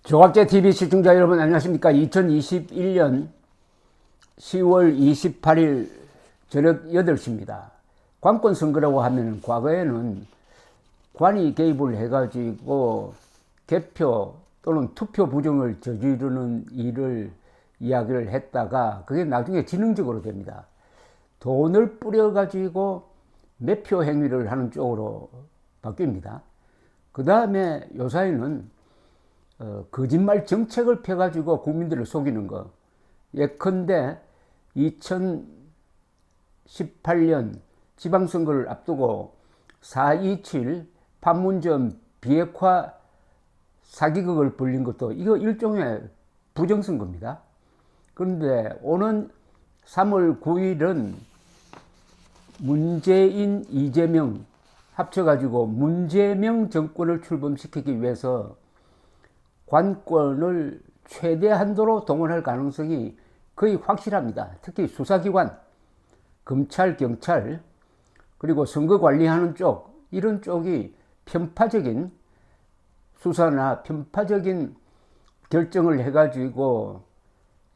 조갑제TV 시청자 여러분 안녕하십니까. 2021년 10월 28일 저녁 8시입니다. 관권 선거라고 하면 과거에는 관이 개입을 해가지고 개표 또는 투표 부정을 저지르는 일을 이야기를 했다가 그게 나중에 지능적으로 됩니다. 돈을 뿌려가지고 매표 행위를 하는 쪽으로 바뀝니다. 그 다음에 요사이는 거짓말 정책을 펴가지고 국민들을 속이는 거. 예컨대 2018년 지방선거를 앞두고 4.27 판문점 비핵화 사기극을 벌린 것도 이거 일종의 부정선거입니다. 그런데 오는 3월 9일은 문재인, 이재명 합쳐가지고 문재명 정권을 출범시키기 위해서 관권을 최대 한도로 동원할 가능성이 거의 확실합니다. 특히 수사기관, 검찰, 경찰, 그리고 선거 관리하는 쪽, 이런 쪽이 편파적인 수사나 편파적인 결정을 해가지고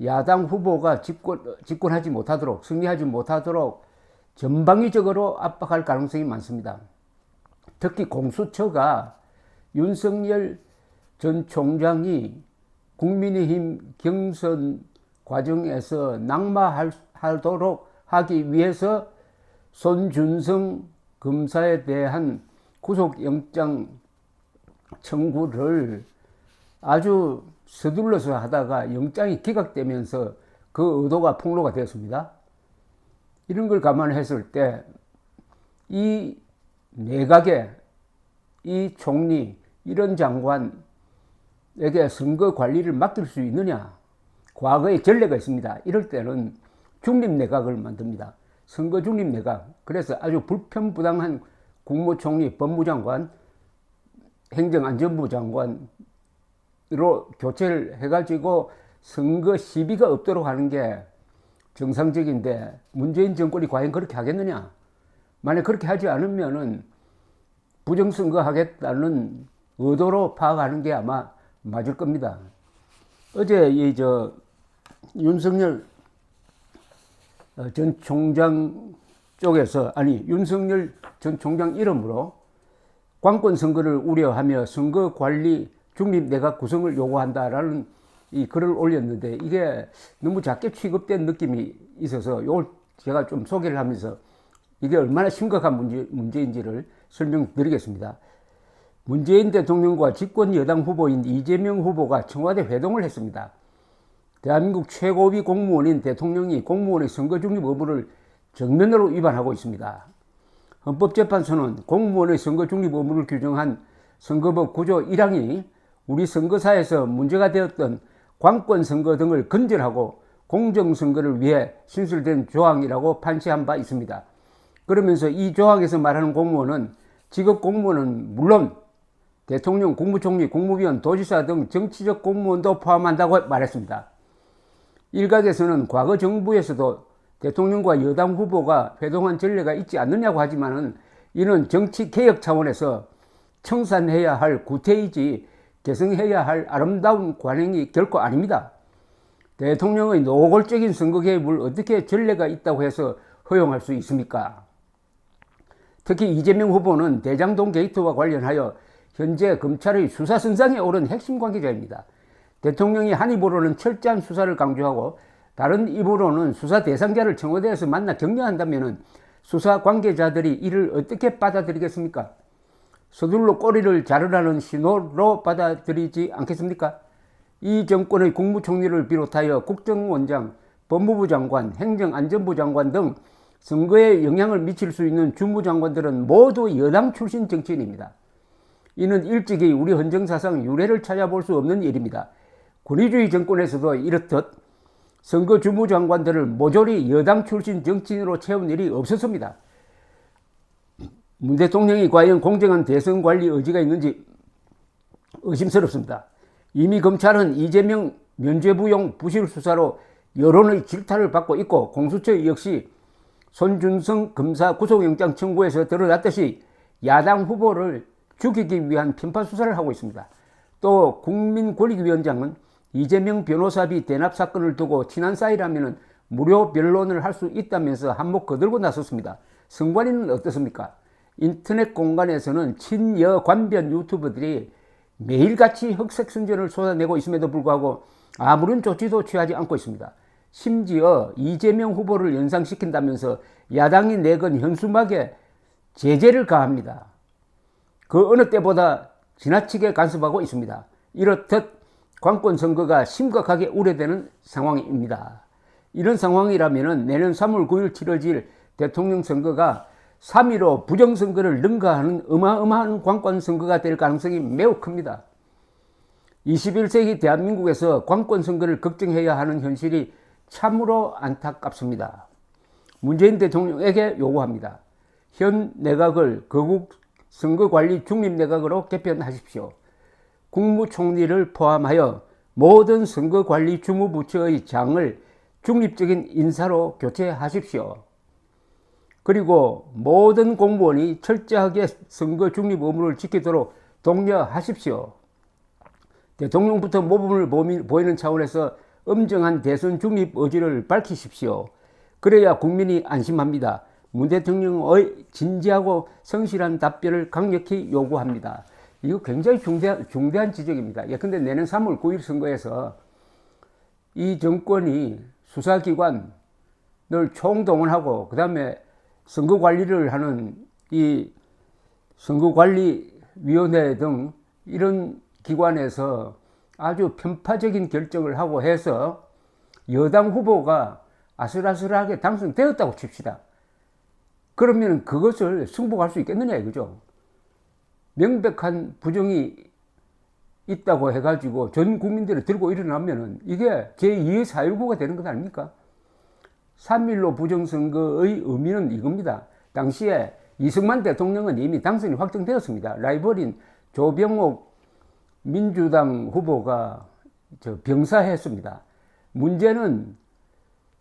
야당 후보가 집권하지 못하도록, 승리하지 못하도록 전방위적으로 압박할 가능성이 많습니다. 특히 공수처가 윤석열 전 총장이 국민의힘 경선 과정에서 낙마하도록 하기 위해서 손준성 검사에 대한 구속영장 청구를 아주 서둘러서 하다가 영장이 기각되면서 그 의도가 폭로가 되었습니다. 이런 걸 감안했을 때 이 내각의 이 총리, 이런 장관 에게 선거 관리를 맡길 수 있느냐? 과거에 전례가 있습니다. 이럴 때는 중립내각을 만듭니다. 선거 중립내각. 그래서 아주 불편부당한 국무총리, 법무장관, 행정안전부 장관으로 교체를 해가지고 선거 시비가 없도록 하는 게 정상적인데 문재인 정권이 과연 그렇게 하겠느냐? 만약 그렇게 하지 않으면은 부정선거 하겠다는 의도로 파악하는 게 아마 맞을 겁니다. 어제 윤석열 전 총장 쪽에서, 윤석열 전 총장 이름으로 관권 선거를 우려하며 선거 관리 중립 내각 구성을 요구한다라는 이 글을 올렸는데 이게 너무 작게 취급된 느낌이 있어서 이걸 제가 좀 소개를 하면서 이게 얼마나 심각한 문제인지를 설명드리겠습니다. 문재인 대통령과 집권 여당 후보인 이재명 후보가 청와대 회동을 했습니다. 대한민국 최고위 공무원인 대통령이 공무원의 선거 중립 의무를 정면으로 위반하고 있습니다. 헌법재판소는 공무원의 선거 중립 의무를 규정한 선거법 9조 1항이 우리 선거사에서 문제가 되었던 관권 선거 등을 근절하고 공정선거를 위해 신설된 조항이라고 판시한 바 있습니다. 그러면서 이 조항에서 말하는 공무원은 직업 공무원은 물론 대통령, 국무총리, 국무위원, 도지사 등 정치적 공무원도 포함한다고 말했습니다. 일각에서는 과거 정부에서도 대통령과 여당 후보가 회동한 전례가 있지 않느냐고 하지만은 이는 정치 개혁 차원에서 청산해야 할 구태이지 개성해야 할 아름다운 관행이 결코 아닙니다. 대통령의 노골적인 선거 개입을 어떻게 전례가 있다고 해서 허용할 수 있습니까? 특히 이재명 후보는 대장동 게이트와 관련하여 현재 검찰의 수사선상에 오른 핵심 관계자입니다. 대통령이 한 입으로는 철저한 수사를 강조하고 다른 입으로는 수사 대상자를 청와대에서 만나 격려한다면 수사 관계자들이 이를 어떻게 받아들이겠습니까? 서둘러 꼬리를 자르라는 신호로 받아들이지 않겠습니까? 이 정권의 국무총리를 비롯하여 국정원장, 법무부 장관, 행정안전부 장관 등 선거에 영향을 미칠 수 있는 주무장관들은 모두 여당 출신 정치인입니다. 이는 일찍이 우리 헌정사상 유례를 찾아볼 수 없는 일입니다. 권위주의 정권에서도 이렇듯 선거 주무장관들을 모조리 여당 출신 정치인으로 채운 일이 없었습니다. 문 대통령이 과연 공정한 대선 관리 의지가 있는지 의심스럽습니다. 이미 검찰은 이재명 면죄부용 부실 수사로 여론의 질타를 받고 있고 공수처 역시 손준성 검사 구속영장 청구에서 드러났듯이 야당 후보를 죽이기 위한 편파 수사를 하고 있습니다. 또 국민권익위원장은 이재명 변호사비 대납 사건을 두고 친한 사이라면 무료 변론을 할 수 있다면서 한몫 거들고 나섰습니다. 선관위는 어떻습니까? 인터넷 공간에서는 친여 관변 유튜버들이 매일같이 흑색순전을 쏟아내고 있음에도 불구하고 아무런 조치도 취하지 않고 있습니다. 심지어 이재명 후보를 연상시킨다면서 야당이 내건 현수막에 제재를 가합니다. 그 어느 때보다 지나치게 간섭하고 있습니다. 이렇듯 관권 선거가 심각하게 우려되는 상황입니다. 이런 상황이라면 내년 3월 9일 치러질 대통령 선거가 3.15 부정선거를 능가하는 어마어마한 관권 선거가 될 가능성이 매우 큽니다. 21세기 대한민국에서 관권 선거를 걱정해야 하는 현실이 참으로 안타깝습니다. 문재인 대통령에게 요구합니다. 현 내각을 거국 선거관리 중립내각으로 개편하십시오. 국무총리를 포함하여 모든 선거관리 주무부처의 장을 중립적인 인사로 교체하십시오. 그리고 모든 공무원이 철저하게 선거 중립 의무를 지키도록 독려하십시오. 대통령부터 모범을 보이는 차원에서 엄정한 대선 중립 의지를 밝히십시오. 그래야 국민이 안심합니다. 문 대통령의 진지하고 성실한 답변을 강력히 요구합니다. 이거 굉장히 중대한 지적입니다. 예컨대 내년 3월 9일 선거에서 이 정권이 수사기관을 총동원하고 그 다음에 선거관리를 하는 이 선거관리위원회 등 이런 기관에서 아주 편파적인 결정을 하고 해서 여당 후보가 아슬아슬하게 당선되었다고 칩시다. 그러면 그것을 승복할 수 있겠느냐 이거죠. 명백한 부정이 있다고 해가지고 전 국민들이 들고 일어나면은 이게 제2의 4.19가 되는 것 아닙니까? 3.15 부정선거의 의미는 이겁니다. 당시에 이승만 대통령은 이미 당선이 확정되었습니다. 라이벌인 조병옥 민주당 후보가 병사했습니다. 문제는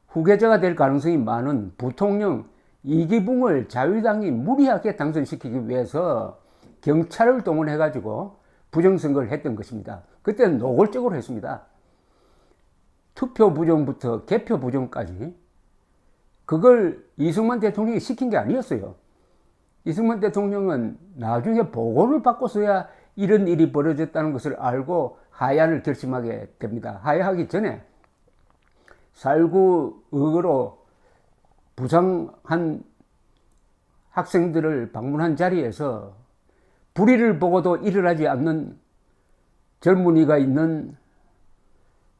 후계자가 될 가능성이 많은 부통령 이기붕을 자유당이 무리하게 당선시키기 위해서 경찰을 동원해가지고 부정선거를 했던 것입니다. 그때는 노골적으로 했습니다. 투표 부정부터 개표 부정까지. 그걸 이승만 대통령이 시킨 게 아니었어요. 이승만 대통령은 나중에 보고를 받고서야 이런 일이 벌어졌다는 것을 알고 하야를 결심하게 됩니다. 하야하기 전에 4.19 의거로 부상한 학생들을 방문한 자리에서 불의를 보고도 일어나지 않는 젊은이가 있는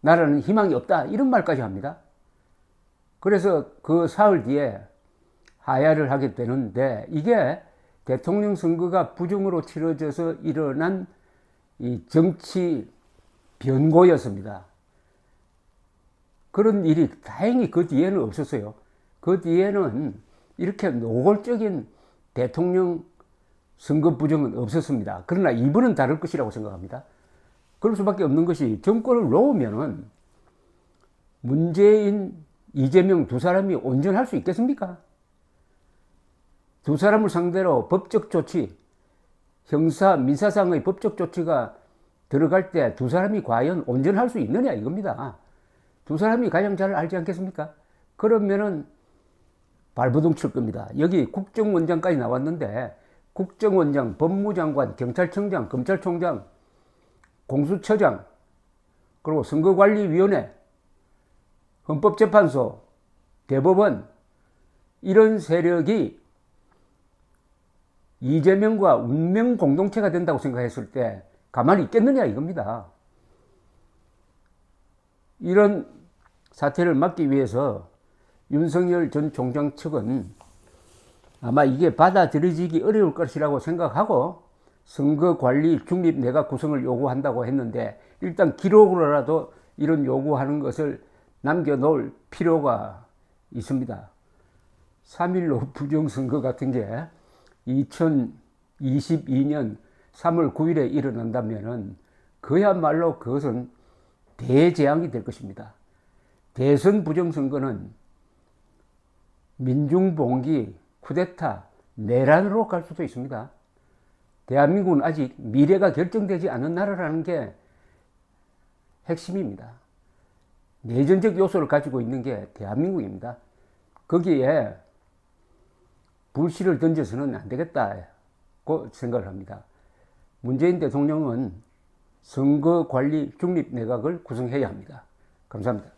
나라는 희망이 없다, 이런 말까지 합니다. 그래서 그 사흘 뒤에 하야를 하게 되는데, 이게 대통령 선거가 부정으로 치러져서 일어난 이 정치 변고였습니다. 그런 일이 다행히 그 뒤에는 없었어요. 그 뒤에는 이렇게 노골적인 대통령 선거 부정은 없었습니다. 그러나 이번은 다를 것이라고 생각합니다. 그럴 수밖에 없는 것이, 정권을 놓으면은 문재인, 이재명 두 사람이 온전할 수 있겠습니까? 두 사람을 상대로 법적 조치, 형사, 민사상의 법적 조치가 들어갈 때 두 사람이 과연 온전할 수 있느냐 이겁니다. 두 사람이 가장 잘 알지 않겠습니까? 그러면은 발버둥 칠 겁니다. 여기 국정원장까지 나왔는데, 국정원장, 법무장관, 경찰청장, 검찰총장, 공수처장, 그리고 선거관리위원회, 헌법재판소, 대법원, 이런 세력이 이재명과 운명 공동체가 된다고 생각했을 때 가만히 있겠느냐 이겁니다. 이런 사태를 막기 위해서 윤석열 전 총장 측은 아마 이게 받아들여지기 어려울 것이라고 생각하고 선거관리 중립내각 구성을 요구한다고 했는데, 일단 기록으로라도 이런 요구하는 것을 남겨놓을 필요가 있습니다. 3.15 부정선거 같은 게 2022년 3월 9일에 일어난다면 그야말로 그것은 대재앙이 될 것입니다. 대선 부정선거는 민중봉기, 쿠데타, 내란으로 갈 수도 있습니다. 대한민국은 아직 미래가 결정되지 않은 나라라는 게 핵심입니다. 내전적 요소를 가지고 있는 게 대한민국입니다. 거기에 불씨를 던져서는 안 되겠다고 생각을 합니다. 문재인 대통령은 선거관리 중립내각을 구성해야 합니다. 감사합니다.